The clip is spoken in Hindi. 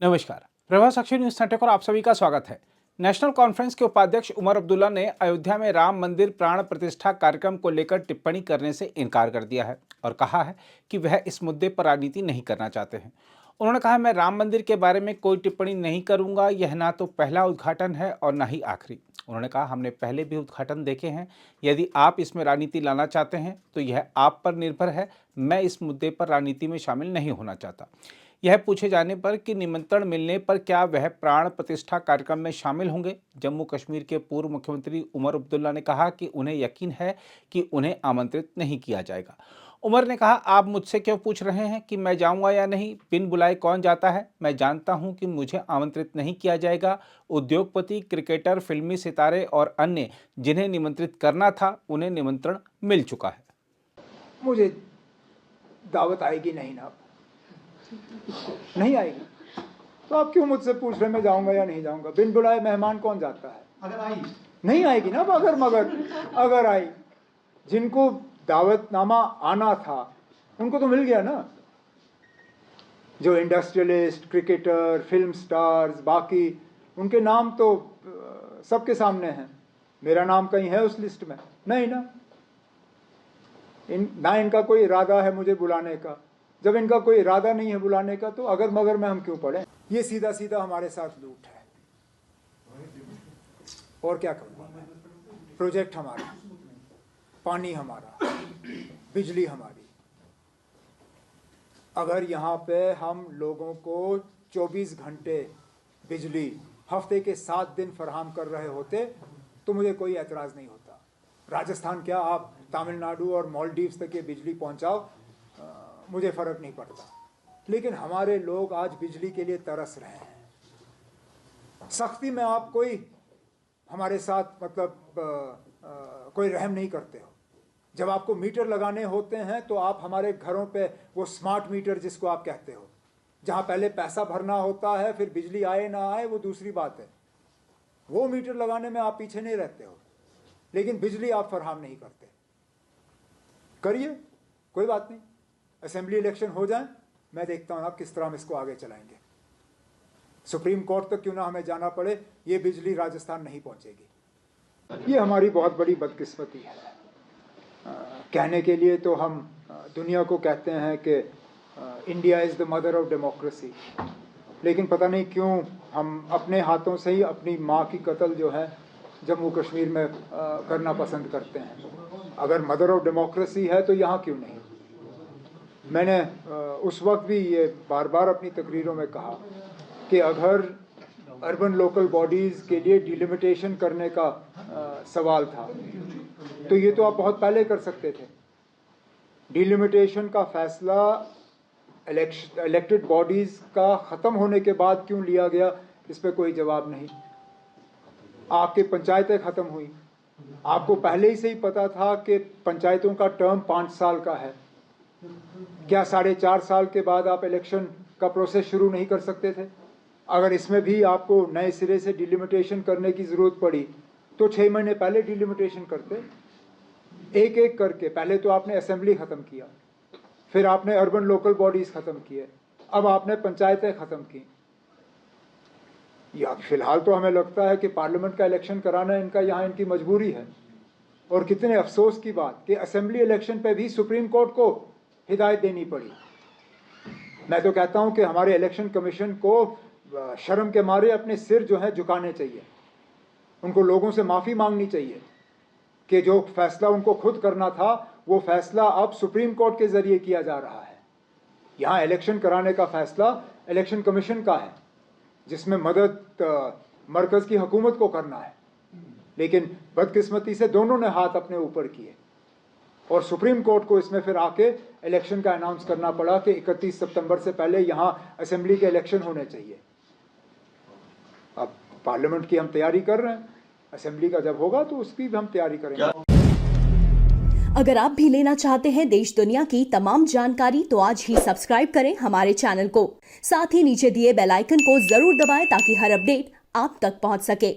नमस्कार, प्रभात साक्षी न्यूज नेटवर्क और आप सभी का स्वागत है। नेशनल कॉन्फ्रेंस के उपाध्यक्ष उमर अब्दुल्ला ने अयोध्या में राम मंदिर प्राण प्रतिष्ठा कार्यक्रम को लेकर टिप्पणी करने से इनकार कर दिया है और कहा है कि वह इस मुद्दे पर राजनीति नहीं करना चाहते हैं। उन्होंने कहा, मैं राम मंदिर के बारे में कोई टिप्पणी नहीं करूंगा। यह ना तो पहला उद्घाटन है और ना ही आखिरी। उन्होंने कहा, हमने पहले भी उद्घाटन देखे हैं। यदि आप इसमें राजनीति लाना चाहते हैं तो यह आप पर निर्भर है। मैं इस मुद्दे पर राजनीति में शामिल नहीं होना चाहता। यह पूछे जाने पर कि निमंत्रण मिलने पर क्या वह प्राण प्रतिष्ठा कार्यक्रम में शामिल होंगे, जम्मू कश्मीर के पूर्व मुख्यमंत्री उमर अब्दुल्ला ने कहा कि उन्हें यकीन है कि उन्हें आमंत्रित नहीं किया जाएगा। उमर ने कहा, आप मुझसे क्यों पूछ रहे हैं कि मैं जाऊंगा या नहीं? बिन बुलाए कौन जाता है? मैं जानता हूं कि मुझे आमंत्रित नहीं किया जाएगा। उद्योगपति, क्रिकेटर, फिल्मी सितारे और अन्य जिन्हें निमंत्रित करना था उन्हें निमंत्रण मिल चुका है। मुझे दावत आएगी नहीं ना, नहीं आएगी तो आप क्यों मुझसे पूछ रहे मैं जाऊंगा या नहीं जाऊंगा? बिन बुलाए मेहमान कौन जाता है? अगर आई नहीं आएगी ना। अगर आई, जिनको दावतनामा आना था उनको तो मिल गया ना। जो इंडस्ट्रियलिस्ट, क्रिकेटर, फिल्म स्टार्स, बाकी उनके नाम तो सबके सामने हैं। मेरा नाम कहीं है उस लिस्ट में? नहीं ना। ना इनका कोई इरादा है मुझे बुलाने का। जब इनका कोई इरादा नहीं है बुलाने का तो अगर मगर में हम क्यों पड़े? ये सीधा सीधा हमारे साथ लूट है। और क्या करूँगा मैं? प्रोजेक्ट हमारा, पानी हमारा, बिजली हमारी। अगर यहाँ पे हम लोगों को 24 घंटे बिजली हफ्ते के 7 दिन फराहम कर रहे होते तो मुझे कोई एतराज़ नहीं होता। राजस्थान क्या, आप तमिलनाडु और मालदीव्स तक ये बिजली पहुँचाओ, मुझे फ़र्क नहीं पड़ता। लेकिन हमारे लोग आज बिजली के लिए तरस रहे हैं। सख्ती में आप कोई हमारे साथ कोई रहम नहीं करते हो। जब आपको मीटर लगाने होते हैं तो आप हमारे घरों पे वो स्मार्ट मीटर जिसको आप कहते हो, जहाँ पहले पैसा भरना होता है फिर बिजली आए ना आए वो दूसरी बात है, वो मीटर लगाने में आप पीछे नहीं रहते हो। लेकिन बिजली आप फराहम नहीं करते। करिए, कोई बात नहीं। असेंबली इलेक्शन हो जाए, मैं देखता हूँ आप किस तरह हम इसको आगे चलाएंगे। सुप्रीम कोर्ट तक क्यों ना हमें जाना पड़े, ये बिजली राजस्थान नहीं पहुँचेगी। ये हमारी बहुत बड़ी बदकिस्मती है। कहने के लिए तो हम दुनिया को कहते हैं कि India is the mother of democracy, लेकिन पता नहीं क्यों हम अपने हाथों से ही अपनी माँ की कत्ल जो है जम्मू कश्मीर में करना पसंद करते हैं। अगर मदर ऑफ डेमोक्रेसी है तो यहाँ क्यों नहीं? मैंने उस वक्त भी ये बार बार अपनी तकरीरों में कहा कि अगर अर्बन लोकल बॉडीज़ के लिए डिलिमिटेशन करने का सवाल था तो ये तो आप बहुत पहले कर सकते थे। डिलिमिटेशन का फैसला इलेक्टेड बॉडीज़ का ख़त्म होने के बाद क्यों लिया गया, इस पर कोई जवाब नहीं। आपकी पंचायतें ख़त्म हुई, आपको पहले ही से ही पता था कि पंचायतों का टर्म 5 साल का है। क्या 4.5 साल के बाद आप इलेक्शन का प्रोसेस शुरू नहीं कर सकते थे? अगर इसमें भी आपको नए सिरे से डिलिमिटेशन करने की ज़रूरत पड़ी तो 6 महीने पहले डिलिमिटेशन करते, एक एक करके। पहले तो आपने असेंबली ख़त्म किया, फिर आपने अर्बन लोकल बॉडीज़ ख़त्म किए, अब आपने पंचायतें ख़त्म की। या फिलहाल तो हमें लगता है कि पार्लियामेंट का इलेक्शन कराना इनका यहाँ इनकी मजबूरी है। और कितने अफसोस की बात कि असेंबली इलेक्शन पे भी सुप्रीम कोर्ट को हिदायत देनी पड़ी। मैं तो कहता हूँ कि हमारे इलेक्शन कमीशन को शर्म के मारे अपने सिर जो है झुकाने चाहिए। उनको लोगों से माफ़ी मांगनी चाहिए कि जो फैसला उनको खुद करना था वो फैसला अब सुप्रीम कोर्ट के ज़रिए किया जा रहा है। यहाँ इलेक्शन कराने का फैसला इलेक्शन कमीशन का है, जिसमें मदद मरकज़ की हुकूमत को करना है। लेकिन बदकिस्मती से दोनों ने हाथ अपने ऊपर किए और सुप्रीम कोर्ट को इसमें फिर आके इलेक्शन का अनाउंस करना पड़ा कि 31 सितंबर से पहले यहाँ असेंबली के इलेक्शन होने चाहिए। अब पार्लियामेंट की हम तैयारी कर रहे हैं, असेंबली का जब होगा तो उसकी भी हम तैयारी करेंगे। अगर आप भी लेना चाहते हैं देश दुनिया की तमाम जानकारी तो आज ही सब्सक्राइब करें हमारे चैनल को। साथ ही नीचे दिए बेल आइकन को जरूर दबाएं ताकि हर अपडेट आप तक पहुंच सके।